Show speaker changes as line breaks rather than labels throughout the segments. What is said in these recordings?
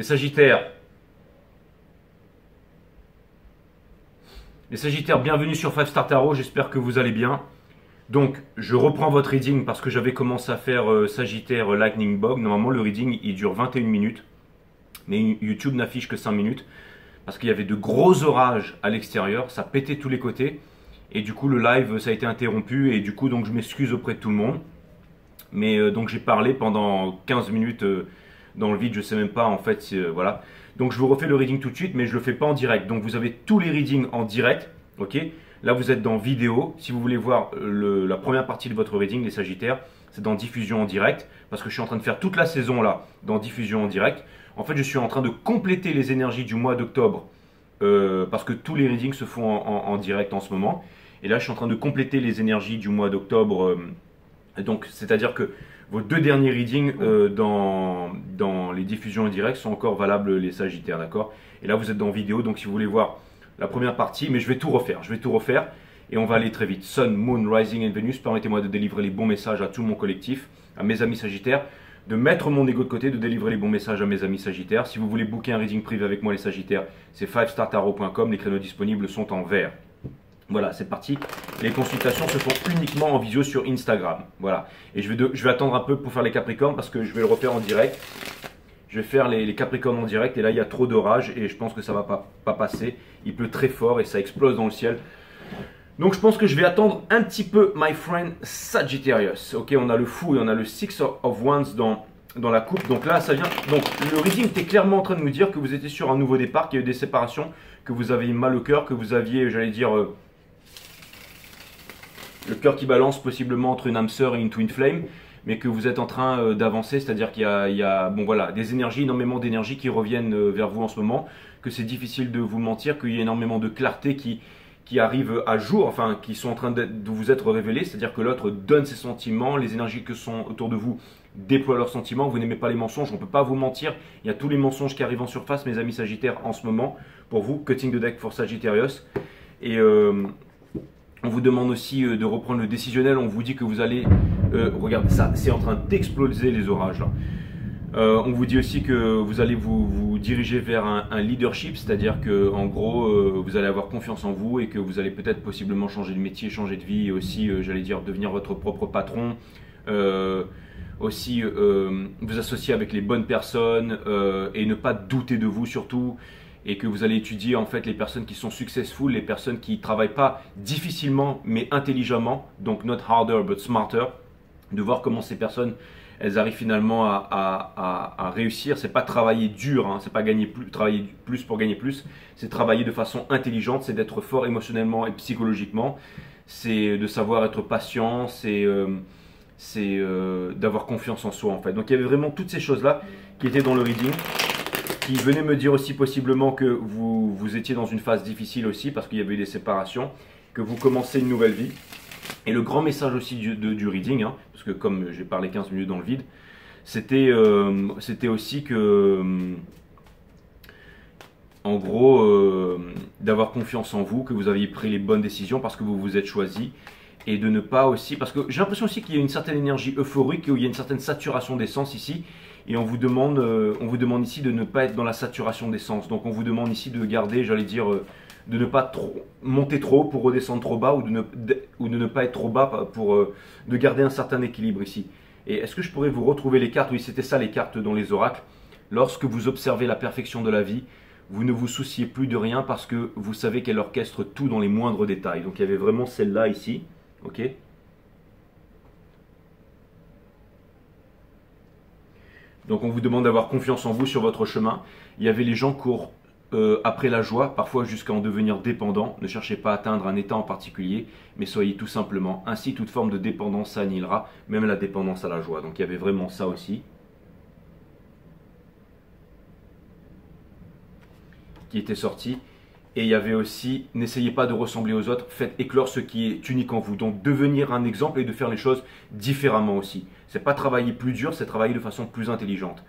Les Sagittaires, bienvenue sur 5 Star Tarot, j'espère que vous allez bien. Donc, je reprends votre reading parce que j'avais commencé à faire Sagittaire Lightning Bug. Normalement, le reading, il dure 21 minutes, mais YouTube n'affiche que 5 minutes parce qu'il y avait de gros orages à l'extérieur, ça pétait de tous les côtés. Et du coup, le live, ça a été interrompu et du coup, donc je m'excuse auprès de tout le monde. Mais donc, j'ai parlé pendant 15 minutes dans le vide, je sais même pas en fait, voilà. Donc je vous refais le reading tout de suite, mais je le fais pas en direct. Donc vous avez tous les readings en direct, ok. Là vous êtes dans vidéo. Si vous voulez voir la première partie de votre reading, les Sagittaires, c'est dans diffusion en direct, parce que je suis en train de faire toute la saison là, dans diffusion en direct. En fait, je suis en train de compléter les énergies du mois d'octobre, parce que tous les readings se font en direct en ce moment. Et là, je suis en train de compléter les énergies du mois d'octobre. Donc, c'est-à-dire que vos deux derniers readings dans les diffusions en direct sont encore valables, les Sagittaires, d'accord? Et là, vous êtes dans vidéo, donc si vous voulez voir la première partie, mais je vais tout refaire, et on va aller très vite. Sun, Moon, Rising et Venus, permettez-moi de délivrer les bons messages à tout mon collectif, à mes amis Sagittaires, de mettre mon ego de côté, de délivrer les bons messages à mes amis Sagittaires. Si vous voulez booker un reading privé avec moi, les Sagittaires, c'est 5startarot.com, les créneaux disponibles sont en vert. Voilà, c'est parti. Les consultations se font uniquement en visio sur Instagram. Voilà. Et je vais attendre un peu pour faire les Capricornes parce que je vais le refaire en direct. Je vais faire les Capricornes en direct et là il y a trop d'orage et je pense que ça va pas passer. Il pleut très fort et ça explose dans le ciel. Donc je pense que je vais attendre un petit peu, my friend Sagittarius. Ok, on a le fou et on a le Six of Wands dans la coupe. Donc là, ça vient. Donc le reading était clairement en train de nous dire que vous étiez sur un nouveau départ, qu'il y a eu des séparations, que vous aviez mal au cœur, que vous aviez, j'allais dire, le cœur qui balance possiblement entre une âme sœur et une twin flame, mais que vous êtes en train d'avancer, c'est-à-dire qu'il y a bon, voilà, des énergies, énormément d'énergies qui reviennent vers vous en ce moment, que c'est difficile de vous mentir, qu'il y a énormément de clarté qui arrive à jour, enfin qui sont en train de vous être révélées, c'est-à-dire que l'autre donne ses sentiments, les énergies que sont autour de vous déploient leurs sentiments, vous n'aimez pas les mensonges, on ne peut pas vous mentir, il y a tous les mensonges qui arrivent en surface, mes amis Sagittaires, en ce moment, pour vous, cutting the deck for Sagittarius, et on vous demande aussi de reprendre le décisionnel, on vous dit que vous allez, regardez ça, c'est en train d'exploser les orages là. On vous dit aussi que vous allez vous diriger vers un leadership, c'est-à-dire que en gros vous allez avoir confiance en vous et que vous allez peut-être possiblement changer de métier, changer de vie et aussi j'allais dire devenir votre propre patron, aussi vous associer avec les bonnes personnes et ne pas douter de vous surtout, et que vous allez étudier en fait les personnes qui sont successful, les personnes qui travaillent pas difficilement mais intelligemment, donc not harder but smarter, de voir comment ces personnes elles arrivent finalement à réussir. C'est pas travailler dur, hein, c'est pas travailler plus pour gagner plus, c'est travailler de façon intelligente, c'est d'être fort émotionnellement et psychologiquement, c'est de savoir être patient, c'est d'avoir confiance en soi en fait. Donc il y avait vraiment toutes ces choses là qui étaient dans le reading, qui venaient me dire aussi possiblement que vous étiez dans une phase difficile aussi parce qu'il y avait eu des séparations, que vous commencez une nouvelle vie. Et le grand message aussi du reading, hein, parce que comme j'ai parlé 15 minutes dans le vide, c'était aussi que, en gros, d'avoir confiance en vous, que vous aviez pris les bonnes décisions parce que vous vous êtes choisi. Et de ne pas aussi, parce que j'ai l'impression aussi qu'il y a une certaine énergie euphorique, où il y a une certaine saturation d'essence ici. Et on vous demande ici de ne pas être dans la saturation d'essence. Donc on vous demande ici de garder, j'allais dire, de ne pas monter trop haut pour redescendre trop bas, ou de ne pas être trop bas pour de garder un certain équilibre ici. Et est-ce que je pourrais vous retrouver les cartes? Oui, c'était ça les cartes dans les oracles. Lorsque vous observez la perfection de la vie, vous ne vous souciez plus de rien parce que vous savez qu'elle orchestre tout dans les moindres détails. Donc il y avait vraiment celle-là ici, ok? Donc on vous demande d'avoir confiance en vous sur votre chemin. Il y avait les gens courent après la joie, parfois jusqu'à en devenir dépendants. Ne cherchez pas à atteindre un état en particulier, mais soyez tout simplement. Ainsi, toute forme de dépendance s'annihilera, même la dépendance à la joie. Donc il y avait vraiment ça aussi, qui était sorti. Et il y avait aussi, n'essayez pas de ressembler aux autres, faites éclore ce qui est unique en vous. Donc devenir un exemple et de faire les choses différemment aussi. C'est pas travailler plus dur, c'est travailler de façon plus intelligente.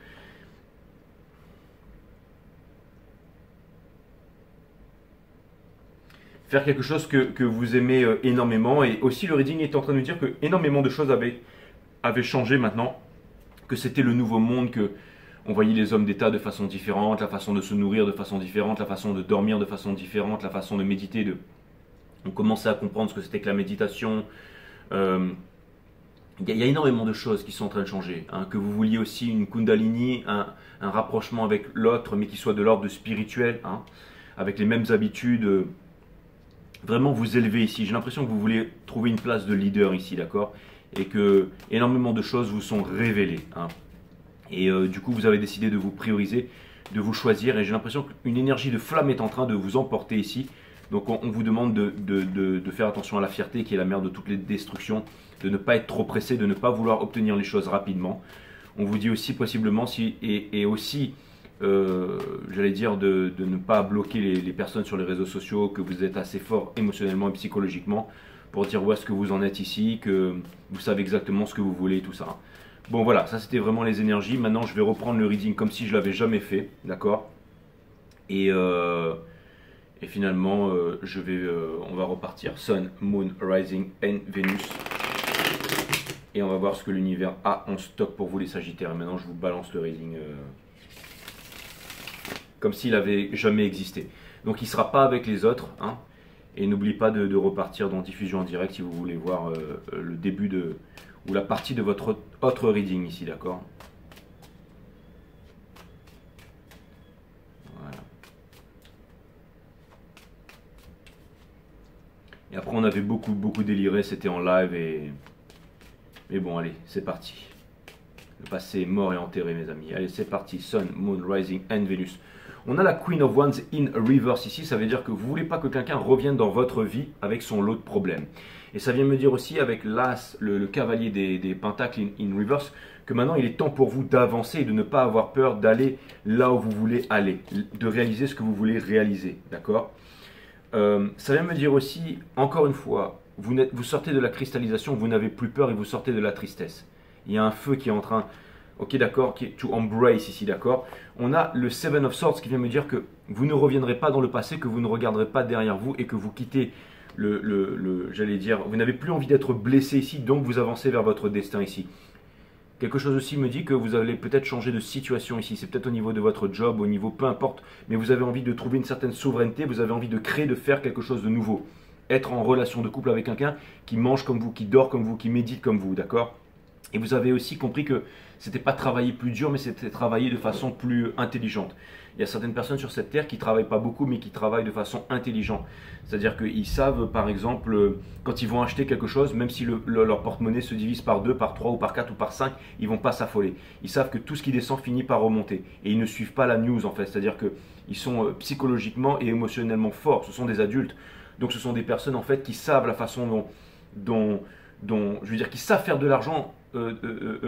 Faire quelque chose que vous aimez énormément. Et aussi le reading est en train de nous dire que énormément de choses avaient changé maintenant. Que c'était le nouveau monde, que On voyait les hommes d'État de façon différente, la façon de se nourrir de façon différente, la façon de dormir de façon différente, la façon de méditer. On commençait à comprendre ce que c'était que la méditation. Il y a énormément de choses qui sont en train de changer. Hein. Que vous vouliez aussi une kundalini, un rapprochement avec l'autre, mais qui soit de l'ordre spirituel, hein, avec les mêmes habitudes. Vraiment vous élever ici. J'ai l'impression que vous voulez trouver une place de leader ici, d'accord? Et que énormément de choses vous sont révélées. Hein. Et du coup, vous avez décidé de vous prioriser, de vous choisir. Et j'ai l'impression qu'une énergie de flamme est en train de vous emporter ici. Donc on vous demande de faire attention à la fierté qui est la mère de toutes les destructions, de ne pas être trop pressé, de ne pas vouloir obtenir les choses rapidement. On vous dit aussi possiblement, et aussi, j'allais dire, de ne pas bloquer les personnes sur les réseaux sociaux, que vous êtes assez fort émotionnellement et psychologiquement pour dire où est-ce que vous en êtes ici, que vous savez exactement ce que vous voulez et tout ça. Bon voilà, ça c'était vraiment les énergies. Maintenant je vais reprendre le reading comme si je l'avais jamais fait, d'accord? Et finalement, on va repartir Sun, Moon, Rising and Venus. Et on va voir ce que l'univers a en stock pour vous les Sagittaires. Et maintenant, je vous balance le reading comme s'il n'avait jamais existé. Donc, il ne sera pas avec les autres. Hein, et n'oubliez pas de repartir dans diffusion en direct si vous voulez voir le début ou la partie de votre autre reading ici, d'accord? Et après, on avait beaucoup déliré, c'était en live. Mais bon, allez, c'est parti. Le passé est mort et enterré, mes amis. Allez, c'est parti. Sun, Moon, Rising and Venus. On a la Queen of Wands in reverse ici. Ça veut dire que vous ne voulez pas que quelqu'un revienne dans votre vie avec son lot de problèmes. Et ça vient me dire aussi avec l'As, le cavalier des Pentacles in reverse, que maintenant, il est temps pour vous d'avancer et de ne pas avoir peur d'aller là où vous voulez aller. De réaliser ce que vous voulez réaliser. D'accord ? Ça vient me dire aussi, encore une fois, vous sortez de la cristallisation, vous n'avez plus peur et vous sortez de la tristesse. Il y a un feu qui est en train, ok d'accord, qui est to embrace ici, d'accord. On a le Seven of Swords qui vient me dire que vous ne reviendrez pas dans le passé, que vous ne regarderez pas derrière vous et que vous quittez j'allais dire, vous n'avez plus envie d'être blessé ici, donc vous avancez vers votre destin ici. Quelque chose aussi me dit que vous allez peut-être changer de situation ici. C'est peut-être au niveau de votre job, au niveau peu importe. Mais vous avez envie de trouver une certaine souveraineté. Vous avez envie de créer, de faire quelque chose de nouveau. Être en relation de couple avec quelqu'un qui mange comme vous, qui dort comme vous, qui médite comme vous, d'accord? Et vous avez aussi compris que c'était pas travailler plus dur, mais c'était travailler de façon plus intelligente. Il y a certaines personnes sur cette terre qui ne travaillent pas beaucoup, mais qui travaillent de façon intelligente. C'est-à-dire qu'ils savent, par exemple, quand ils vont acheter quelque chose, même si leur porte-monnaie se divise par 2, par 3 ou par 4 ou par 5, ils ne vont pas s'affoler. Ils savent que tout ce qui descend finit par remonter. Et ils ne suivent pas la news, en fait. C'est-à-dire qu'ils sont psychologiquement et émotionnellement forts. Ce sont des adultes. Donc ce sont des personnes, en fait, qui savent la façon dont je veux dire, qui savent faire de l'argent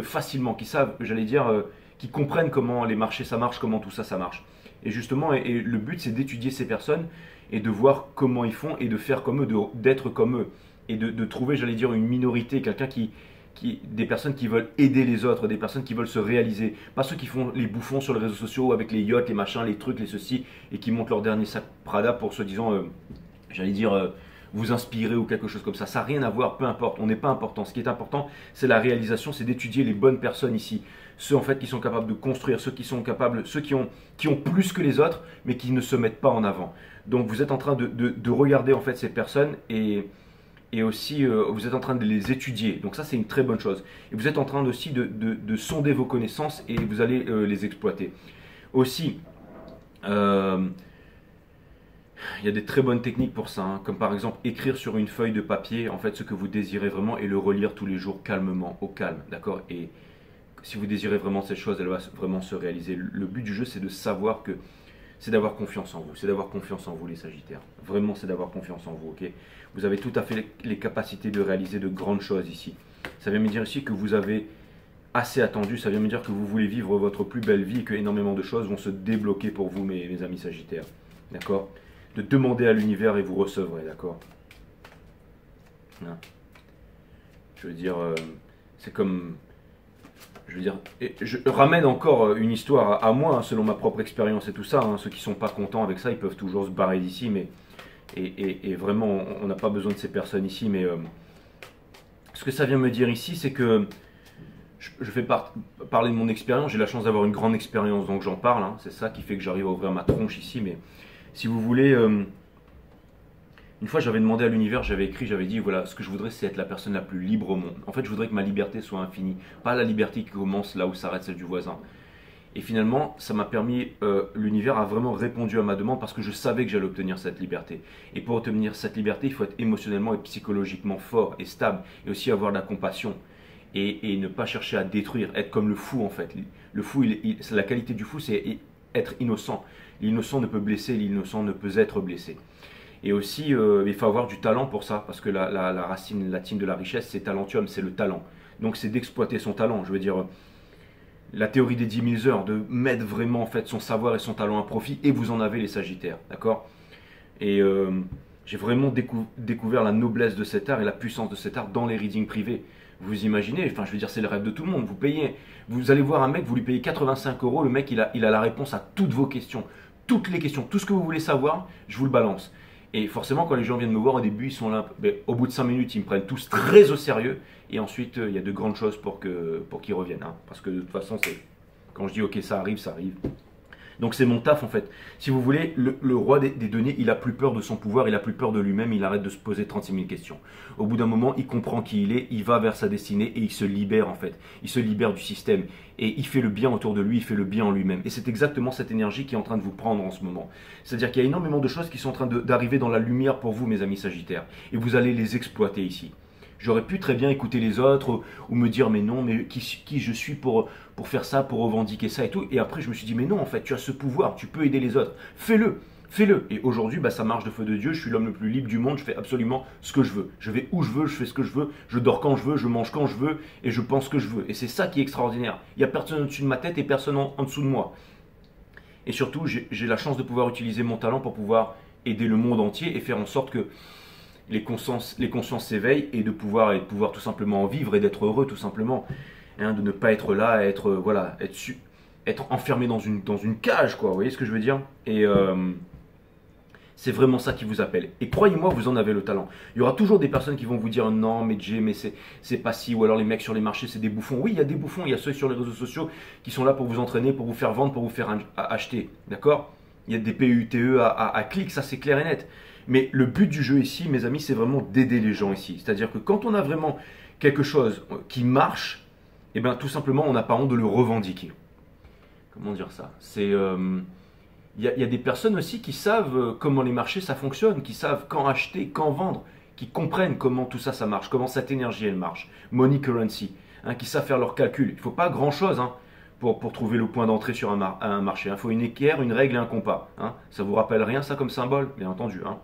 facilement, qui savent, j'allais dire, qui comprennent comment les marchés ça marche, comment tout ça ça marche. Et justement, et le but c'est d'étudier ces personnes et de voir comment ils font et de faire comme eux, d'être comme eux. Et de trouver, j'allais dire, une minorité, quelqu'un des personnes qui veulent aider les autres, des personnes qui veulent se réaliser. Pas ceux qui font les bouffons sur les réseaux sociaux avec les yachts, les machins, les trucs, les ceci, et qui montent leur dernier sac Prada pour se disant, j'allais dire, vous inspirer ou quelque chose comme ça. Ça n'a rien à voir, peu importe, on n'est pas important. Ce qui est important, c'est la réalisation, c'est d'étudier les bonnes personnes ici. Ceux en fait qui sont capables de construire, ceux qui sont capables, ceux qui ont plus que les autres, mais qui ne se mettent pas en avant. Donc vous êtes en train de regarder en fait ces personnes et aussi vous êtes en train de les étudier. Donc ça c'est une très bonne chose. Et vous êtes en train aussi de sonder vos connaissances et vous allez les exploiter. Aussi, il y a des très bonnes techniques pour ça, hein, comme par exemple écrire sur une feuille de papier en fait ce que vous désirez vraiment et le relire tous les jours calmement, au calme, d'accord? Et si vous désirez vraiment cette chose, elle va vraiment se réaliser. Le but du jeu, c'est de savoir que c'est d'avoir confiance en vous, c'est d'avoir confiance en vous les Sagittaires. Vraiment, c'est d'avoir confiance en vous, ok? Vous avez tout à fait les capacités de réaliser de grandes choses ici. Ça vient me dire ici que vous avez assez attendu, ça vient me dire que vous voulez vivre votre plus belle vie et que énormément de choses vont se débloquer pour vous, mes amis Sagittaires, d'accord? De demander à l'univers et vous recevrez, d'accord? Je veux dire, c'est comme... Je veux dire, je ramène encore une histoire à moi, hein, selon ma propre expérience et tout ça. Hein. Ceux qui ne sont pas contents avec ça, ils peuvent toujours se barrer d'ici. Et vraiment, on n'a pas besoin de ces personnes ici. Mais ce que ça vient me dire ici, c'est que je fais parler de mon expérience, j'ai la chance d'avoir une grande expérience, donc j'en parle, hein. C'est ça qui fait que j'arrive à ouvrir ma tronche ici, mais si vous voulez, une fois j'avais demandé à l'univers, j'avais écrit, j'avais dit, voilà, ce que je voudrais c'est être la personne la plus libre au monde. En fait, je voudrais que ma liberté soit infinie, pas la liberté qui commence là où s'arrête celle du voisin. Et finalement, ça m'a permis, l'univers a vraiment répondu à ma demande parce que je savais que j'allais obtenir cette liberté. Et pour obtenir cette liberté, il faut être émotionnellement et psychologiquement fort et stable, et aussi avoir de la compassion. Et ne pas chercher à détruire, être comme le fou en fait. Le fou, la qualité du fou, c'est être innocent. L'innocent ne peut blesser, l'innocent ne peut être blessé. Et aussi, il faut avoir du talent pour ça, parce que la racine latine de la richesse, c'est talentium, c'est le talent. Donc c'est d'exploiter son talent. Je veux dire, la théorie des 10 000 heures, de mettre vraiment en fait son savoir et son talent à profit, et vous en avez les Sagittaires, d'accord. Et j'ai vraiment découvert la noblesse de cet art et la puissance de cet art dans les readings privés. Vous imaginez, enfin je veux dire c'est le rêve de tout le monde, vous payez, vous allez voir un mec, vous lui payez 85 €, le mec il a la réponse à toutes vos questions, toutes les questions, tout ce que vous voulez savoir, je vous le balance. Et forcément quand les gens viennent me voir au début, ils sont là, mais au bout de 5 minutes ils me prennent tous très au sérieux, et ensuite il y a de grandes choses pour qu'ils reviennent, hein. Parce que de toute façon quand je dis ok ça arrive, ça arrive. Donc c'est mon taf en fait. Si vous voulez, le roi des données, il a plus peur de son pouvoir, il a plus peur de lui-même, il arrête de se poser 36 000 questions. Au bout d'un moment, il comprend qui il est, il va vers sa destinée et il se libère en fait. Il se libère du système et il fait le bien autour de lui, il fait le bien en lui-même. Et c'est exactement cette énergie qui est en train de vous prendre en ce moment. C'est-à-dire qu'il y a énormément de choses qui sont en train d'arriver dans la lumière pour vous, mes amis Sagittaires. Et vous allez les exploiter ici. J'aurais pu très bien écouter les autres ou me dire mais non, mais qui je suis pour faire ça, pour revendiquer ça et tout. Et après je me suis dit mais non en fait tu as ce pouvoir, tu peux aider les autres. Fais-le, fais-le. Et aujourd'hui bah, ça marche de feu de Dieu, je suis l'homme le plus libre du monde, je fais absolument ce que je veux. Je vais où je veux, je fais ce que je veux, je dors quand je veux, je mange quand je veux et je pense ce que je veux. Et c'est ça qui est extraordinaire. Il n'y a personne au-dessus de ma tête et personne en dessous de moi. Et surtout j'ai la chance de pouvoir utiliser mon talent pour pouvoir aider le monde entier et faire en sorte que les consciences s'éveillent et de pouvoir tout simplement en vivre et d'être heureux tout simplement, hein, de ne pas être là, être enfermé dans une cage quoi, vous voyez ce que je veux dire. Et c'est vraiment ça qui vous appelle. Et croyez-moi, vous en avez le talent. Il y aura toujours des personnes qui vont vous dire non mais Jay, mais c'est pas si, ou alors les mecs sur les marchés c'est des bouffons. Oui, il y a des bouffons, il y a ceux sur les réseaux sociaux qui sont là pour vous entraîner, pour vous faire vendre, pour vous faire acheter, d'accord. Il y a des PUTE à clic, ça c'est clair et net. Mais le but du jeu ici, mes amis, c'est vraiment d'aider les gens ici. C'est-à-dire que quand on a vraiment quelque chose qui marche, eh bien tout simplement, on n'a pas honte de le revendiquer. Comment dire ça? Il y a des personnes aussi qui savent comment les marchés ça fonctionne, qui savent quand acheter, quand vendre, qui comprennent comment tout ça, ça marche, comment cette énergie, elle marche. Money currency, hein, qui savent faire leurs calculs. Il ne faut pas grand-chose, hein, pour trouver le point d'entrée sur un marché. Il faut une équerre, une règle et un compas. Hein. Ça vous rappelle rien ça comme symbole? Bien entendu. Hein.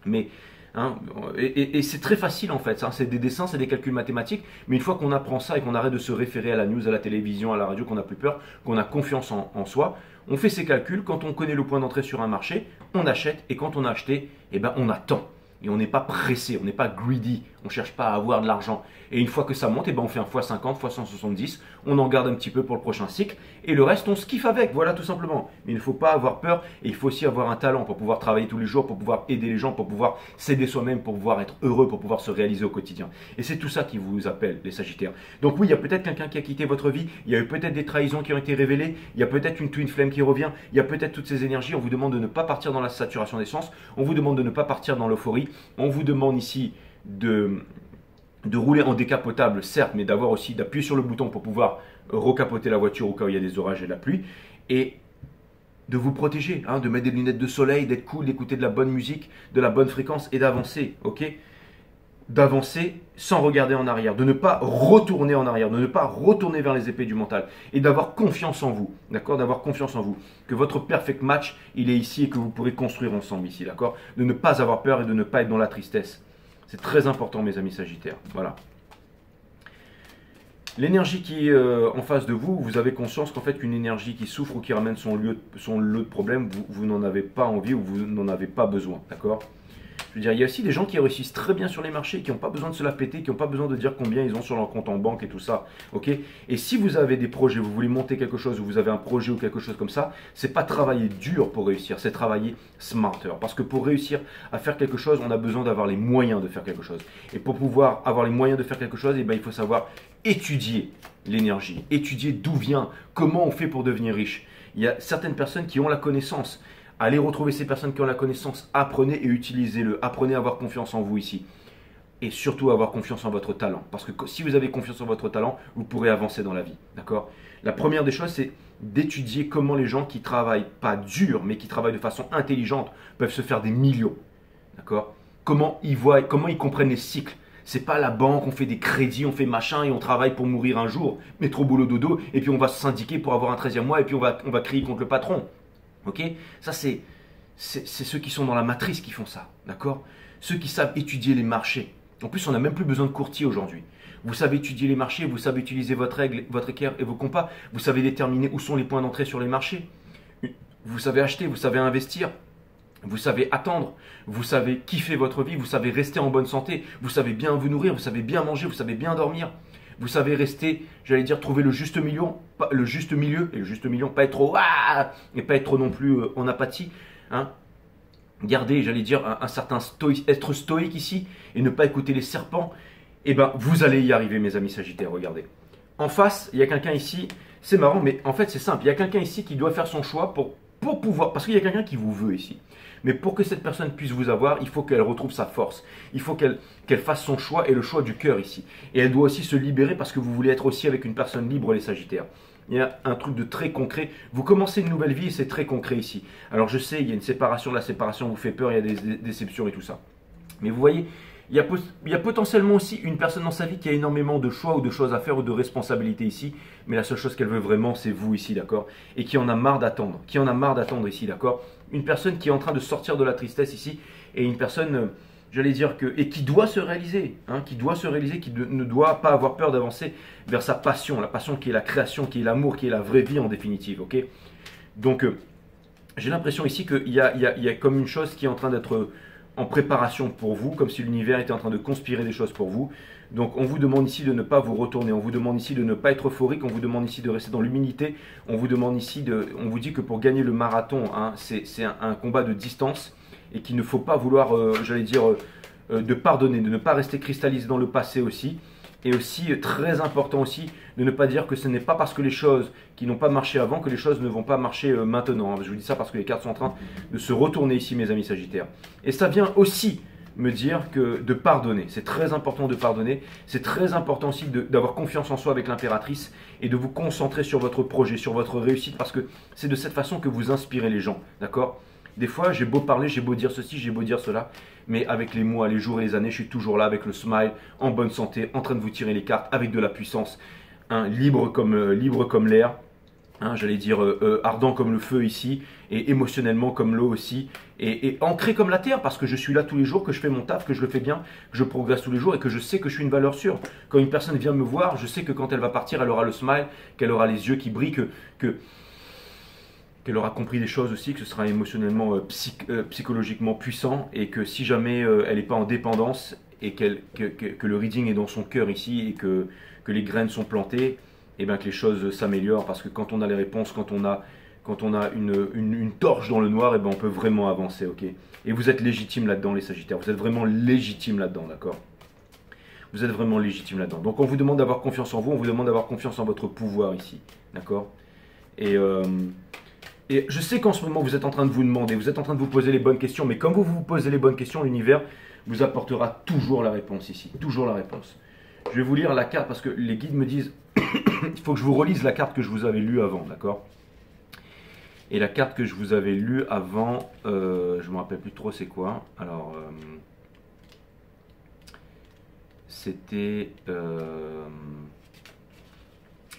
Mais hein, et c'est très facile en fait, hein, c'est des dessins, c'est des calculs mathématiques, mais une fois qu'on apprend ça et qu'on arrête de se référer à la news, à la télévision, à la radio, qu'on n'a plus peur, qu'on a confiance en soi, on fait ces calculs, quand on connaît le point d'entrée sur un marché, on achète, et quand on a acheté, eh ben, on attend. Et on n'est pas pressé, on n'est pas greedy, on ne cherche pas à avoir de l'argent. Et une fois que ça monte, eh ben on fait un x50, x170, on en garde un petit peu pour le prochain cycle, et le reste on se kiffe avec, voilà tout simplement. Mais il ne faut pas avoir peur, et il faut aussi avoir un talent pour pouvoir travailler tous les jours, pour pouvoir aider les gens, pour pouvoir s'aider soi-même, pour pouvoir être heureux, pour pouvoir se réaliser au quotidien. Et c'est tout ça qui vous appelle, les Sagittaires. Donc oui, il y a peut-être quelqu'un qui a quitté votre vie, il y a eu peut-être des trahisons qui ont été révélées, il y a peut-être une twin flame qui revient, il y a peut-être toutes ces énergies, on vous demande de ne pas partir dans la saturation d'essence, on vous demande de ne pas partir dans l'euphorie, on vous demande ici de rouler en décapotable, certes, mais d'avoir aussi d'appuyer sur le bouton pour pouvoir recapoter la voiture au cas où il y a des orages et de la pluie, et de vous protéger, hein, de mettre des lunettes de soleil, d'être cool, d'écouter de la bonne musique, de la bonne fréquence et d'avancer, ok? D'avancer sans regarder en arrière, de ne pas retourner en arrière, de ne pas retourner vers les épées du mental et d'avoir confiance en vous, d'accord? D'avoir confiance en vous, que votre perfect match, il est ici et que vous pourrez construire ensemble ici, d'accord? De ne pas avoir peur et de ne pas être dans la tristesse. C'est très important, mes amis Sagittaires, voilà. L'énergie qui est en face de vous, vous avez conscience qu'en fait qu'une énergie qui souffre ou qui ramène son lot de problèmes, vous n'en avez pas envie ou vous n'en avez pas besoin, d'accord? Je veux dire, il y a aussi des gens qui réussissent très bien sur les marchés, qui n'ont pas besoin de se la péter, qui n'ont pas besoin de dire combien ils ont sur leur compte en banque et tout ça. Ok. Et si vous avez des projets, vous voulez monter quelque chose, ou vous avez un projet ou quelque chose comme ça, c'est pas travailler dur pour réussir, c'est travailler smarter. Parce que pour réussir à faire quelque chose, on a besoin d'avoir les moyens de faire quelque chose. Et pour pouvoir avoir les moyens de faire quelque chose, eh ben, il faut savoir étudier l'énergie, étudier d'où vient, comment on fait pour devenir riche. Il y a certaines personnes qui ont la connaissance. Allez retrouver ces personnes qui ont la connaissance, apprenez et utilisez-le. Apprenez à avoir confiance en vous ici. Et surtout avoir confiance en votre talent. Parce que si vous avez confiance en votre talent, vous pourrez avancer dans la vie. D'accord? La première des choses, c'est d'étudier comment les gens qui travaillent pas dur, mais qui travaillent de façon intelligente, peuvent se faire des millions. D'accord? Comment ils voient, comment ils comprennent les cycles. C'est pas la banque, on fait des crédits, on fait machin et on travaille pour mourir un jour, métro boulot dodo, et puis on va se syndiquer pour avoir un 13e mois et puis on va crier contre le patron. Ok? Ça, c'est ceux qui sont dans la matrice qui font ça. D'accord? Ceux qui savent étudier les marchés. En plus, on n'a même plus besoin de courtier aujourd'hui. Vous savez étudier les marchés, vous savez utiliser votre règle, votre équerre et vos compas. Vous savez déterminer où sont les points d'entrée sur les marchés. Vous savez acheter, vous savez investir. Vous savez attendre, vous savez kiffer votre vie, vous savez rester en bonne santé, vous savez bien vous nourrir, vous savez bien manger, vous savez bien dormir. Vous savez rester, j'allais dire, trouver le juste milieu, et le juste milieu, pas être trop et pas être trop non plus en apathie. Hein. Garder, j'allais dire, un certain être stoïque ici et ne pas écouter les serpents. Eh bien, vous allez y arriver, mes amis Sagittaires. Regardez. En face, il y a quelqu'un ici. C'est marrant, mais en fait, c'est simple. Il y a quelqu'un ici qui doit faire son choix pour pouvoir, parce qu'il y a quelqu'un qui vous veut ici. Mais pour que cette personne puisse vous avoir, il faut qu'elle retrouve sa force. Il faut qu'elle fasse son choix et le choix du cœur ici. Et elle doit aussi se libérer parce que vous voulez être aussi avec une personne libre, les Sagittaires. Il y a un truc de très concret. Vous commencez une nouvelle vie et c'est très concret ici. Alors je sais, il y a une séparation, la séparation vous fait peur, il y a des déceptions et tout ça. Mais vous voyez, il y a potentiellement aussi une personne dans sa vie qui a énormément de choix ou de choses à faire ou de responsabilités ici. Mais la seule chose qu'elle veut vraiment, c'est vous ici, d'accord? Et qui en a marre d'attendre. Qui en a marre d'attendre ici, d'accord? Une personne qui est en train de sortir de la tristesse ici. Et une personne, j'allais dire que, et qui doit se réaliser. Hein, qui doit se réaliser, qui ne doit pas avoir peur d'avancer vers sa passion. La passion qui est la création, qui est l'amour, qui est la vraie vie en définitive, ok? Donc, j'ai l'impression ici qu'il y a comme une chose qui est en train d'être en préparation pour vous, comme si l'univers était en train de conspirer des choses pour vous. Donc on vous demande ici de ne pas vous retourner, on vous demande ici de ne pas être euphorique, on vous demande ici de rester dans l'humilité, on vous demande ici on vous dit que pour gagner le marathon, hein, c'est un combat de distance et qu'il ne faut pas vouloir, j'allais dire, de pardonner, de ne pas rester cristallisé dans le passé aussi. Et aussi, très important aussi, de ne pas dire que ce n'est pas parce que les choses qui n'ont pas marché avant que les choses ne vont pas marcher maintenant. Je vous dis ça parce que les cartes sont en train de se retourner ici, mes amis Sagittaires. Et ça vient aussi me dire que de pardonner. C'est très important de pardonner. C'est très important aussi d'avoir confiance en soi avec l'impératrice et de vous concentrer sur votre projet, sur votre réussite, parce que c'est de cette façon que vous inspirez les gens. D'accord ? Des fois, j'ai beau parler, j'ai beau dire ceci, j'ai beau dire cela, mais avec les mois, les jours et les années, je suis toujours là avec le smile, en bonne santé, en train de vous tirer les cartes, avec de la puissance, hein, libre comme l'air, hein, j'allais dire ardent comme le feu ici, et émotionnellement comme l'eau aussi, et ancré comme la terre, parce que je suis là tous les jours, que je fais mon taf, que je le fais bien, que je progresse tous les jours, et que je sais que je suis une valeur sûre. Quand une personne vient me voir, je sais que quand elle va partir, elle aura le smile, qu'elle aura les yeux qui brillent, qu'elle aura compris des choses aussi, que ce sera émotionnellement, psychologiquement puissant et que si jamais elle n'est pas en dépendance et que le reading est dans son cœur ici et que les graines sont plantées, et bien que les choses s'améliorent parce que quand on a les réponses, quand on a une torche dans le noir, et ben on peut vraiment avancer, ok? Et vous êtes légitime là-dedans les Sagittaires, vous êtes vraiment légitime là-dedans, d'accord? Vous êtes vraiment légitime là-dedans. Donc on vous demande d'avoir confiance en vous, on vous demande d'avoir confiance en votre pouvoir ici, d'accord? Et je sais qu'en ce moment, vous êtes en train de vous demander, vous êtes en train de vous poser les bonnes questions, mais comme vous vous posez les bonnes questions, l'univers vous apportera toujours la réponse ici, toujours la réponse. Je vais vous lire la carte parce que les guides me disent, il faut que je vous relise la carte que je vous avais lue avant, d'accord? Et la carte que je vous avais lue avant, je ne me rappelle plus trop c'est quoi. Alors, c'était...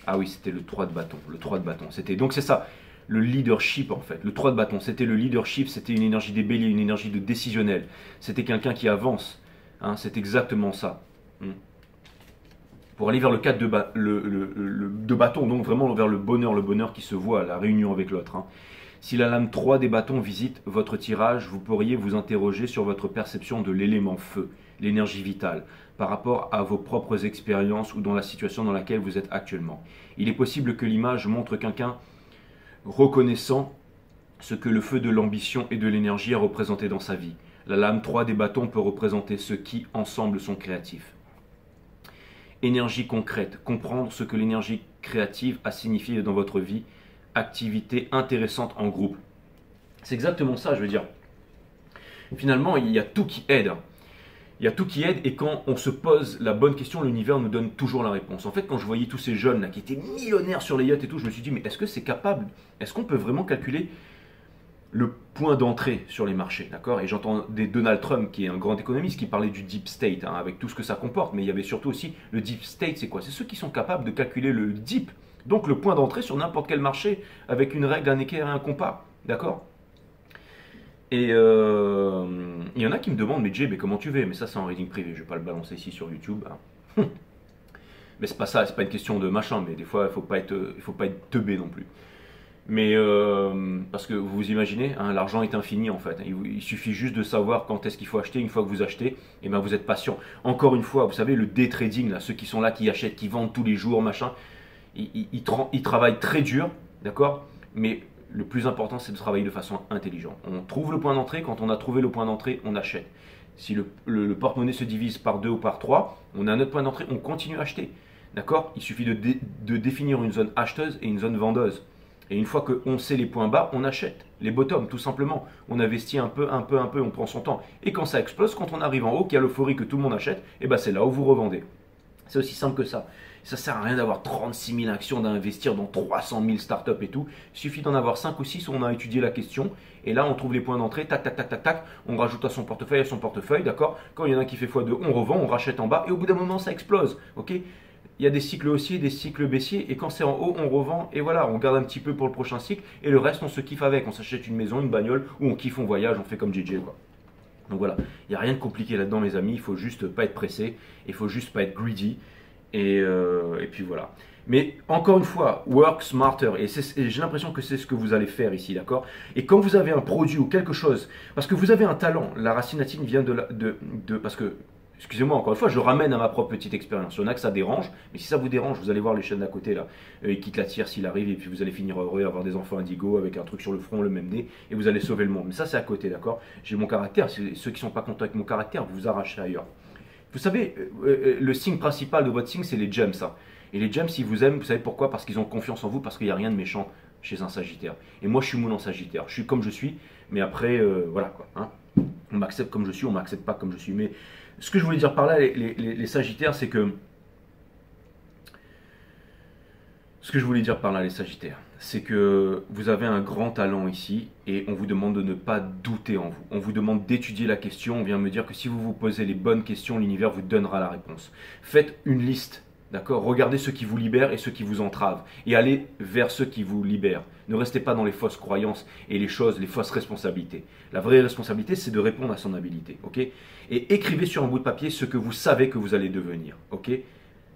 ah oui, c'était le 3 de bâton, le 3 de bâton. Donc c'est ça. Le leadership en fait, le 3 de bâton, c'était le leadership, c'était une énergie des béliers, une énergie de décisionnel, c'était quelqu'un qui avance, hein, c'est exactement ça. Pour aller vers le 4 de bâton, donc vraiment vers le bonheur qui se voit, la réunion avec l'autre. Hein. Si la lame 3 des bâtons visite votre tirage, vous pourriez vous interroger sur votre perception de l'élément feu, l'énergie vitale, par rapport à vos propres expériences ou dans la situation dans laquelle vous êtes actuellement. Il est possible que l'image montre quelqu'un reconnaissant ce que le feu de l'ambition et de l'énergie a représenté dans sa vie. La lame 3 des bâtons peut représenter ceux qui, ensemble, sont créatifs. Énergie concrète, comprendre ce que l'énergie créative a signifié dans votre vie, activité intéressante en groupe. C'est exactement ça, je veux dire. Finalement, il y a tout qui aide. Il y a tout qui aide et quand on se pose la bonne question, l'univers nous donne toujours la réponse. En fait, quand je voyais tous ces jeunes là qui étaient millionnaires sur les yachts et tout, je me suis dit, mais est-ce que c'est capable? Est-ce qu'on peut vraiment calculer le point d'entrée sur les marchés, d'accord? Et j'entends des Donald Trump, qui est un grand économiste, qui parlait du deep state, hein, avec tout ce que ça comporte, mais il y avait surtout aussi le deep state, c'est quoi? C'est ceux qui sont capables de calculer le deep, donc le point d'entrée sur n'importe quel marché, avec une règle, un équerre et un compas, d'accord? Et il y en a qui me demandent, mais Jay, mais comment tu fais? Mais ça c'est en reading privé, je ne vais pas le balancer ici sur YouTube. Hein. Mais c'est pas ça, c'est pas une question de machin, mais des fois il faut pas être teubé non plus. Mais parce que vous imaginez, hein, l'argent est infini en fait. Il suffit juste de savoir quand est-ce qu'il faut acheter. Une fois que vous achetez, et ben vous êtes patient. Encore une fois, vous savez, le day trading, là, ceux qui sont là, qui achètent, qui vendent tous les jours, machin, ils travaillent très dur, d'accord? Mais le plus important, c'est de travailler de façon intelligente. On trouve le point d'entrée. Quand on a trouvé le point d'entrée, on achète. Si le porte-monnaie se divise par 2 ou par 3, on a notre point d'entrée, on continue à acheter. D'accord? Il suffit de définir une zone acheteuse et une zone vendeuse. Et une fois qu'on sait les points bas, on achète. Les bottoms, tout simplement. On investit un peu, on prend son temps. Et quand ça explose, quand on arrive en haut, qu'il y a l'euphorie que tout le monde achète, et ben c'est là où vous revendez. C'est aussi simple que ça. Ça ne sert à rien d'avoir 36 000 actions, d'investir dans 300 000 startups et tout. Il suffit d'en avoir 5 ou 6 où on a étudié la question. Et là, on trouve les points d'entrée, tac, tac, tac, tac, tac. On rajoute à son portefeuille, d'accord? Quand il y en a un qui fait x2, on revend, on rachète en bas. Et au bout d'un moment, ça explose, ok? Il y a des cycles haussiers, des cycles baissiers. Et quand c'est en haut, on revend. Et voilà, on garde un petit peu pour le prochain cycle. Et le reste, on se kiffe avec. On s'achète une maison, une bagnole, ou on kiffe, on voyage, on fait comme JJ, quoi. Donc voilà, il n'y a rien de compliqué là-dedans, mes amis. Il faut juste pas être pressé. Il faut juste pas être greedy. Et puis voilà. Mais encore une fois, work smarter. Et j'ai l'impression que c'est ce que vous allez faire ici, d'accord? Et quand vous avez un produit ou quelque chose, parce que vous avez un talent, la racine latine vient parce que, excusez-moi, encore une fois, je ramène à ma propre petite expérience. Il y en a que ça dérange, mais si ça vous dérange, vous allez voir les chaînes d'à côté là. Il quitte la tire s'il arrive, et puis vous allez finir heureux, avoir des enfants indigo avec un truc sur le front, le même nez, et vous allez sauver le monde. Mais ça, c'est à côté, d'accord? J'ai mon caractère. Ceux qui ne sont pas contents avec mon caractère, vous vous arrachez ailleurs. Vous savez, le signe principal de votre signe, c'est les gems, ça. Et les gems, s'ils vous aiment, vous savez pourquoi? Parce qu'ils ont confiance en vous, parce qu'il n'y a rien de méchant chez un Sagittaire. Et moi, je suis moule en Sagittaire. Je suis comme je suis, mais après, voilà quoi. Hein. On m'accepte comme je suis, on ne m'accepte pas comme je suis. Mais ce que je voulais dire par là, les Sagittaires, c'est que... Ce que je voulais dire par là, les Sagittaires, c'est que vous avez un grand talent ici et on vous demande de ne pas douter en vous. On vous demande d'étudier la question. On vient me dire que si vous vous posez les bonnes questions, l'univers vous donnera la réponse. Faites une liste, d'accord? Regardez ceux qui vous libèrent et ceux qui vous entravent et allez vers ceux qui vous libèrent. Ne restez pas dans les fausses croyances et les fausses responsabilités. La vraie responsabilité, c'est de répondre à son habilité, ok? Et écrivez sur un bout de papier ce que vous savez que vous allez devenir, ok?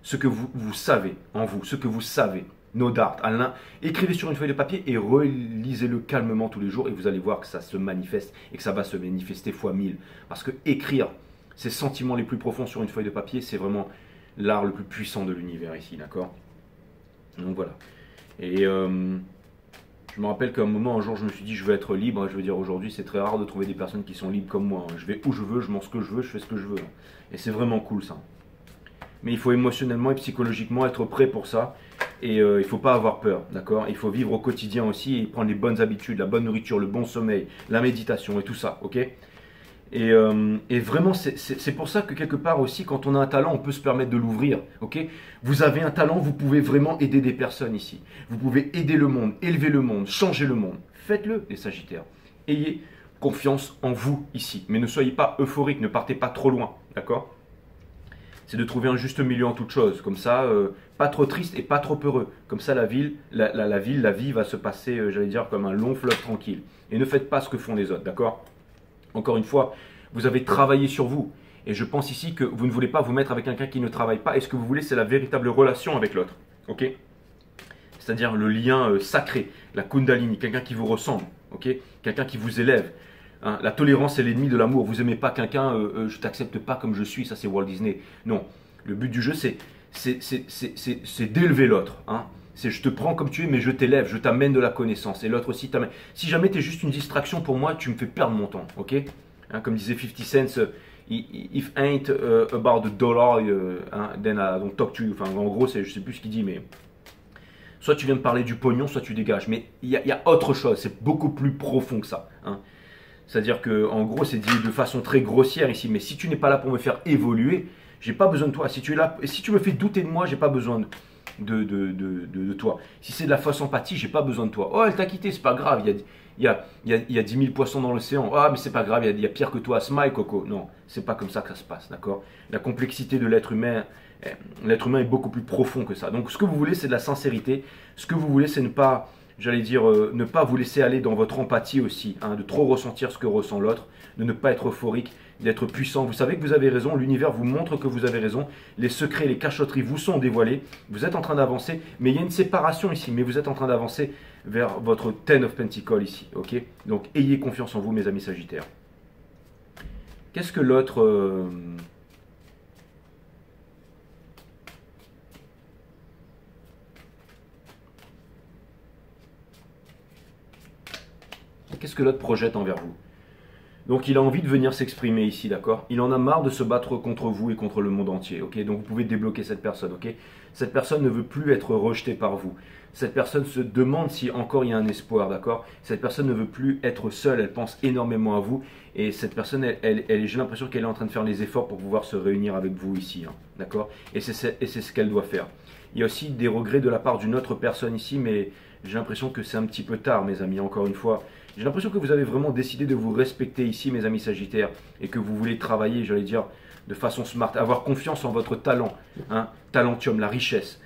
Ce que vous savez en vous, ce que vous savez. No doubt, Alain, écrivez sur une feuille de papier et relisez-le calmement tous les jours et vous allez voir que ça se manifeste et que ça va se manifester fois 1000. Parce que écrire ces sentiments les plus profonds sur une feuille de papier, c'est vraiment l'art le plus puissant de l'univers ici, d'accord? Donc voilà. Et je me rappelle qu'à un moment, un jour, je me suis dit, je veux être libre. Je veux dire, aujourd'hui, c'est très rare de trouver des personnes qui sont libres comme moi. Je vais où je veux, je mange ce que je veux, je fais ce que je veux. Et c'est vraiment cool ça. Mais il faut émotionnellement et psychologiquement être prêt pour ça. Et il ne faut pas avoir peur, d'accord? Il faut vivre au quotidien aussi et prendre les bonnes habitudes, la bonne nourriture, le bon sommeil, la méditation et tout ça, ok? Et vraiment, c'est pour ça que quelque part aussi, quand on a un talent, on peut se permettre de l'ouvrir, ok? Vous avez un talent, vous pouvez vraiment aider des personnes ici. Vous pouvez aider le monde, élever le monde, changer le monde. Faites-le, les Sagittaires. Ayez confiance en vous ici. Mais ne soyez pas euphorique, ne partez pas trop loin, d'accord? C'est de trouver un juste milieu en toute chose. Comme ça, pas trop triste et pas trop heureux. Comme ça, la vie va se passer, j'allais dire, comme un long fleuve tranquille. Et ne faites pas ce que font les autres, d'accord? Encore une fois, vous avez travaillé sur vous. Et je pense ici que vous ne voulez pas vous mettre avec quelqu'un qui ne travaille pas. Et ce que vous voulez, c'est la véritable relation avec l'autre. Ok? C'est-à-dire le lien sacré, la Kundalini, quelqu'un qui vous ressemble. ok? Quelqu'un qui vous élève. Hein. La tolérance est l'ennemi de l'amour. Vous aimez pas quelqu'un, je t'accepte pas comme je suis, ça c'est Walt Disney. Non, le but du jeu c'est d'élever l'autre. Hein. C'est je te prends comme tu es, mais je t'élève, je t'amène de la connaissance. Et l'autre aussi t'amène. Si jamais tu es juste une distraction pour moi, tu me fais perdre mon temps, ok? Hein, comme disait 50 Cent, if ain't about the dollar, then I don't talk to you. Enfin, en gros, je sais plus ce qu'il dit, mais soit tu viens me parler du pognon, soit tu dégages. Mais il y a autre chose, c'est beaucoup plus profond que ça. Hein. C'est-à-dire que, en gros, c'est dit de façon très grossière ici. Mais si tu n'es pas là pour me faire évoluer, j'ai pas besoin de toi. Si tu es là, si tu me fais douter de moi, j'ai pas besoin de toi. Si c'est de la fausse empathie, j'ai pas besoin de toi. Oh, elle t'a quitté, c'est pas grave. Il y a 10 000 poissons dans l'océan. Ah, mais c'est pas grave, il y a pire que toi. Smile, Coco. Non, c'est pas comme ça que ça se passe, d'accord? La complexité de l'être humain est beaucoup plus profond que ça. Donc, ce que vous voulez, c'est de la sincérité. Ce que vous voulez, c'est ne pas, j'allais dire, ne pas vous laisser aller dans votre empathie aussi, hein, de trop ressentir ce que ressent l'autre, de ne pas être euphorique, d'être puissant. Vous savez que vous avez raison, l'univers vous montre que vous avez raison, les secrets, les cachotteries vous sont dévoilés, vous êtes en train d'avancer, mais il y a une séparation ici, mais vous êtes en train d'avancer vers votre Ten of Pentacles ici, ok? Donc, ayez confiance en vous, mes amis Sagittaires. Qu'est-ce que l'autre... Qu'est-ce que l'autre projette envers vous? Donc il a envie de venir s'exprimer ici, d'accord? Il en a marre de se battre contre vous et contre le monde entier, ok? Donc vous pouvez débloquer cette personne, ok? Cette personne ne veut plus être rejetée par vous. Cette personne se demande si encore il y a un espoir, d'accord? Cette personne ne veut plus être seule, elle pense énormément à vous. Et cette personne, j'ai l'impression qu'elle est en train de faire les efforts pour pouvoir se réunir avec vous ici, hein, d'accord? Et c'est ce qu'elle doit faire. Il y a aussi des regrets de la part d'une autre personne ici, mais j'ai l'impression que c'est un petit peu tard, mes amis, encore une fois. J'ai l'impression que vous avez vraiment décidé de vous respecter ici, mes amis Sagittaires, et que vous voulez travailler, j'allais dire, de façon smart, avoir confiance en votre talent, hein, talentium, la richesse.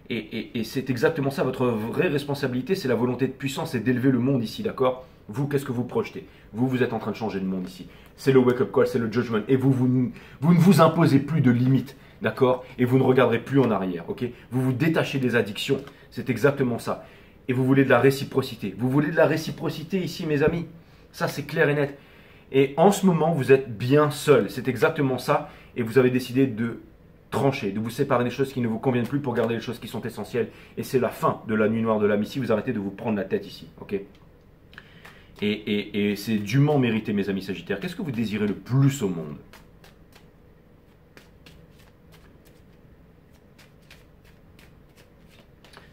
Et c'est exactement ça, votre vraie responsabilité, c'est la volonté de puissance et d'élever le monde ici, d'accord? Vous, qu'est-ce que vous projetez? Vous êtes en train de changer le monde ici. C'est le wake-up call, c'est le judgment. Et vous ne vous imposez plus de limites, d'accord? Et vous ne regarderez plus en arrière, ok? Vous vous détachez des addictions, c'est exactement ça. Et vous voulez de la réciprocité. Vous voulez de la réciprocité ici, mes amis. Ça, c'est clair et net. Et en ce moment, vous êtes bien seul. C'est exactement ça. Et vous avez décidé de trancher, de vous séparer des choses qui ne vous conviennent plus pour garder les choses qui sont essentielles. Et c'est la fin de la nuit noire de l'âme ici. Vous arrêtez de vous prendre la tête ici. Ok? Et c'est dûment mérité, mes amis Sagittaires. Qu'est-ce que vous désirez le plus au monde?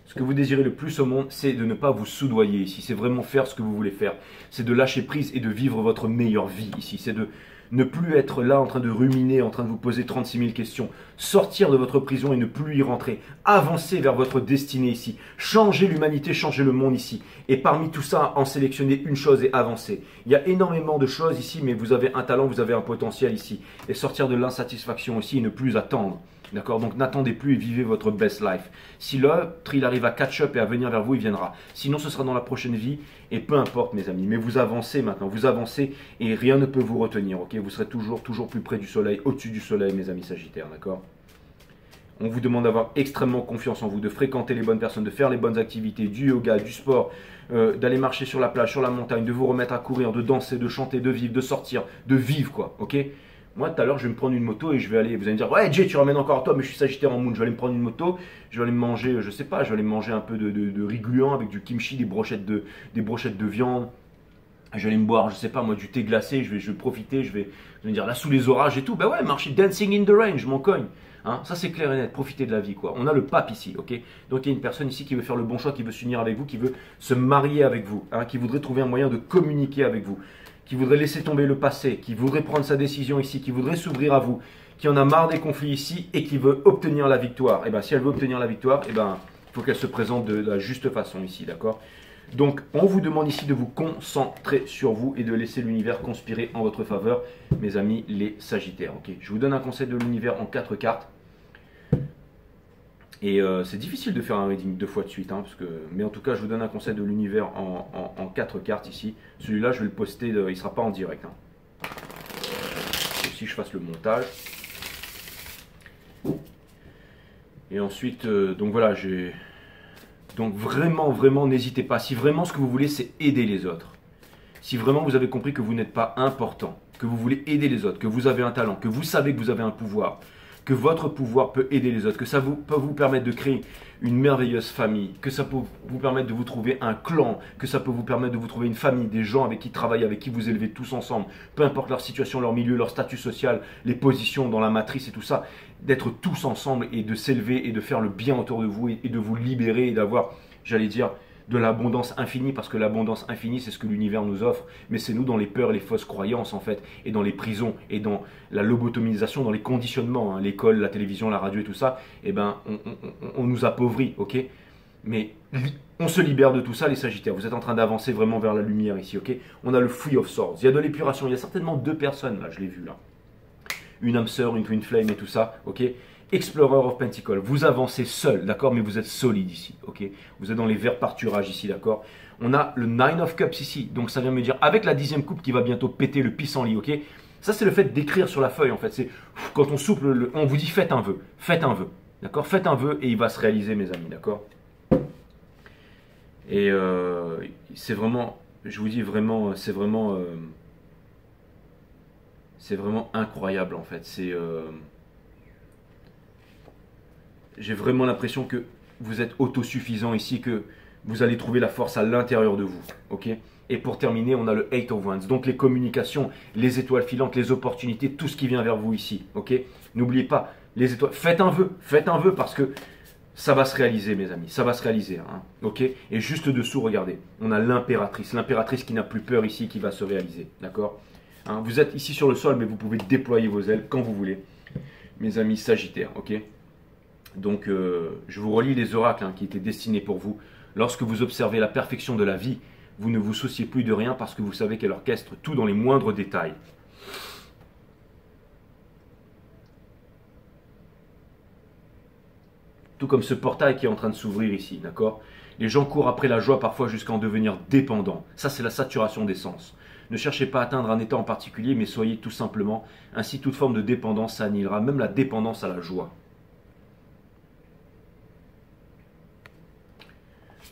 Ce que vous désirez le plus au monde, c'est de ne pas vous soudoyer ici. C'est vraiment faire ce que vous voulez faire. C'est de lâcher prise et de vivre votre meilleure vie ici. C'est de ne plus être là en train de ruminer, en train de vous poser 36 000 questions. Sortir de votre prison et ne plus y rentrer. Avancer vers votre destinée ici. Changer l'humanité, changer le monde ici. Et parmi tout ça, en sélectionner une chose et avancer. Il y a énormément de choses ici, mais vous avez un talent, vous avez un potentiel ici. Et sortir de l'insatisfaction aussi et ne plus attendre. D'accord? Donc n'attendez plus et vivez votre best life. Si l'autre, il arrive à catch up et à venir vers vous, il viendra. Sinon, ce sera dans la prochaine vie. Et peu importe, mes amis. Mais vous avancez maintenant. Vous avancez et rien ne peut vous retenir. Ok? Vous serez toujours plus près du soleil, au-dessus du soleil, mes amis Sagittaires. D'accord? On vous demande d'avoir extrêmement confiance en vous, de fréquenter les bonnes personnes, de faire les bonnes activités, du yoga, du sport, d'aller marcher sur la plage, sur la montagne, de vous remettre à courir, de danser, de chanter, de vivre, de sortir, de vivre, quoi. Ok? Moi, tout à l'heure, je vais me prendre une moto et je vais aller. Vous allez me dire, ouais, Jay, tu ramènes encore toi, mais je suis Sagittaire en moon. Je vais aller me prendre une moto, je vais aller me manger, je sais pas, je vais aller me manger un peu de riz gluant avec du kimchi, des brochettes de viande. Je vais aller me boire, je sais pas moi, du thé glacé. Je vais profiter, je vais me dire là sous les orages et tout. Ben ouais, marcher, dancing in the rain, je m'en cogne. Hein, ça c'est clair et net, profitez de la vie quoi. On a le pape ici, ok? Donc il y a une personne ici qui veut faire le bon choix, qui veut s'unir avec vous, qui veut se marier avec vous, hein, qui voudrait trouver un moyen de communiquer avec vous, qui voudrait laisser tomber le passé, qui voudrait prendre sa décision ici, qui voudrait s'ouvrir à vous, qui en a marre des conflits ici et qui veut obtenir la victoire. Et bien si elle veut obtenir la victoire, et ben il faut qu'elle se présente de la juste façon ici, d'accord? Donc on vous demande ici de vous concentrer sur vous et de laisser l'univers conspirer en votre faveur, mes amis les Sagittaires. Ok, je vous donne un conseil de l'univers en 4 cartes. Et c'est difficile de faire un reading 2 fois de suite, hein, mais en tout cas je vous donne un conseil de l'univers en 4 cartes ici. Celui-là je vais le poster, il ne sera pas en direct. Hein. Si je fasse le montage. Et ensuite, donc voilà, donc vraiment, n'hésitez pas. Si vraiment ce que vous voulez c'est aider les autres, Si vraiment vous avez compris que vous n'êtes pas important, que vous voulez aider les autres, que vous avez un talent, que vous savez que vous avez un pouvoir, que votre pouvoir peut aider les autres, que ça peut vous permettre de créer une merveilleuse famille, que ça peut vous permettre de vous trouver un clan, que ça peut vous permettre de vous trouver une famille, des gens avec qui travailler, avec qui vous élevez tous ensemble, peu importe leur situation, leur milieu, leur statut social, les positions dans la matrice et tout ça, d'être tous ensemble et de s'élever et de faire le bien autour de vous et de vous libérer et d'avoir, j'allais dire, de l'abondance infinie, parce que l'abondance infinie, c'est ce que l'univers nous offre, mais c'est nous dans les peurs et les fausses croyances, en fait, et dans les prisons, et dans la lobotomisation, dans les conditionnements, hein, l'école, la télévision, la radio et tout ça, eh ben, on nous appauvrit, ok? Mais on se libère de tout ça, les Sagittaires. Vous êtes en train d'avancer vraiment vers la lumière ici, ok? On a le Free of Swords, il y a de l'épuration, il y a certainement 2 personnes, là, je l'ai vu, là. Une âme sœur, une twin flame et tout ça, ok? Explorer of Pentacles, vous avancez seul, d'accord, mais vous êtes solide ici, ok. Vous êtes dans les verts pâturages ici, d'accord. On a le Nine of Cups ici, donc ça vient me dire, avec la 10e coupe qui va bientôt péter le pissenlit, ok. Ça c'est le fait d'écrire sur la feuille en fait, c'est quand on souffle, on vous dit faites un vœu, d'accord. Faites un vœu et il va se réaliser mes amis, d'accord. Et c'est vraiment, je vous dis vraiment, c'est vraiment incroyable en fait, j'ai vraiment l'impression que vous êtes autosuffisant ici, que vous allez trouver la force à l'intérieur de vous, ok. Et pour terminer, on a le Eight of Wands, donc les communications, les étoiles filantes, les opportunités, tout ce qui vient vers vous ici, ok. N'oubliez pas, les étoiles, faites un vœu parce que ça va se réaliser mes amis, ça va se réaliser, hein, ok. Et juste dessous, regardez, on a l'impératrice qui n'a plus peur ici, qui va se réaliser, d'accord, hein. Vous êtes ici sur le sol, mais vous pouvez déployer vos ailes quand vous voulez, mes amis Sagittaires, ok. Donc, je vous relis les oracles qui étaient destinés pour vous. Lorsque vous observez la perfection de la vie, vous ne vous souciez plus de rien parce que vous savez qu'elle orchestre tout dans les moindres détails. Tout comme ce portail qui est en train de s'ouvrir ici, d'accord? Les gens courent après la joie parfois jusqu'à en devenir dépendants. Ça, c'est la saturation des sens. Ne cherchez pas à atteindre un état en particulier, mais soyez tout simplement. Ainsi, toute forme de dépendance s'annihilera, même la dépendance à la joie.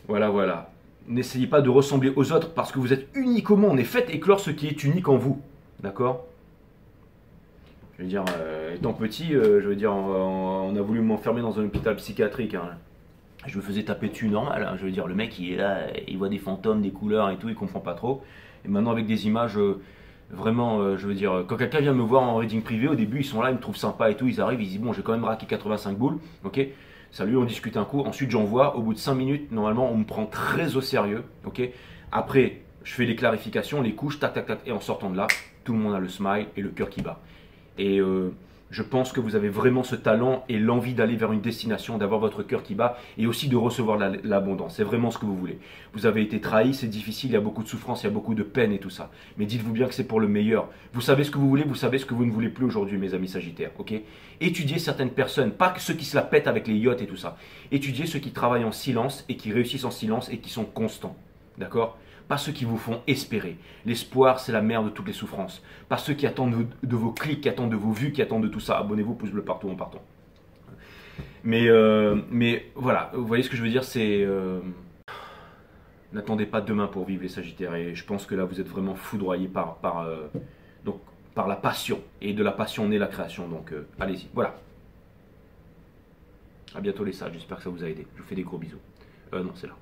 Voilà, voilà. N'essayez pas de ressembler aux autres parce que vous êtes unique au monde et faites éclore ce qui est unique en vous. D'accord? Je veux dire, étant petit, je veux dire, on a voulu m'enfermer dans un hôpital psychiatrique. Hein. Je me faisais taper dessus normal. Hein. Je veux dire, le mec, il est là, il voit des fantômes, des couleurs et tout, il comprend pas trop. Et maintenant, avec des images, vraiment, je veux dire, quand quelqu'un vient me voir en reading privé, au début, ils sont là, ils me trouvent sympa et tout, ils arrivent, ils disent, bon, j'ai quand même raqué 85 boules, ok? Salut, on discute un coup. Ensuite, j'envoie. Au bout de 5 minutes, normalement, on me prend très au sérieux. Ok. Après, je fais les clarifications, les couches, tac, tac, tac. Et en sortant de là, tout le monde a le smile et le cœur qui bat. Et je pense que vous avez vraiment ce talent et l'envie d'aller vers une destination, d'avoir votre cœur qui bat et aussi de recevoir l'abondance. C'est vraiment ce que vous voulez. Vous avez été trahi, c'est difficile, il y a beaucoup de souffrance, il y a beaucoup de peine et tout ça. Mais dites-vous bien que c'est pour le meilleur. Vous savez ce que vous voulez, vous savez ce que vous ne voulez plus aujourd'hui, mes amis Sagittaires. Ok. Étudiez certaines personnes, pas que ceux qui se la pètent avec les yachts et tout ça. Étudiez ceux qui travaillent en silence et qui réussissent en silence et qui sont constants. D'accord? Pas ceux qui vous font espérer. L'espoir, c'est la mère de toutes les souffrances. Pas ceux qui attendent de vos clics, qui attendent de vos vues, qui attendent de tout ça. Abonnez-vous, pouce bleu partout en partant. Mais voilà, vous voyez ce que je veux dire, c'est... N'attendez pas demain pour vivre les Sagittaires. Et je pense que là, vous êtes vraiment foudroyés par la passion. Et de la passion naît la création. Donc, allez-y. Voilà. À bientôt les sages. J'espère que ça vous a aidé. Je vous fais des gros bisous. Non, c'est là.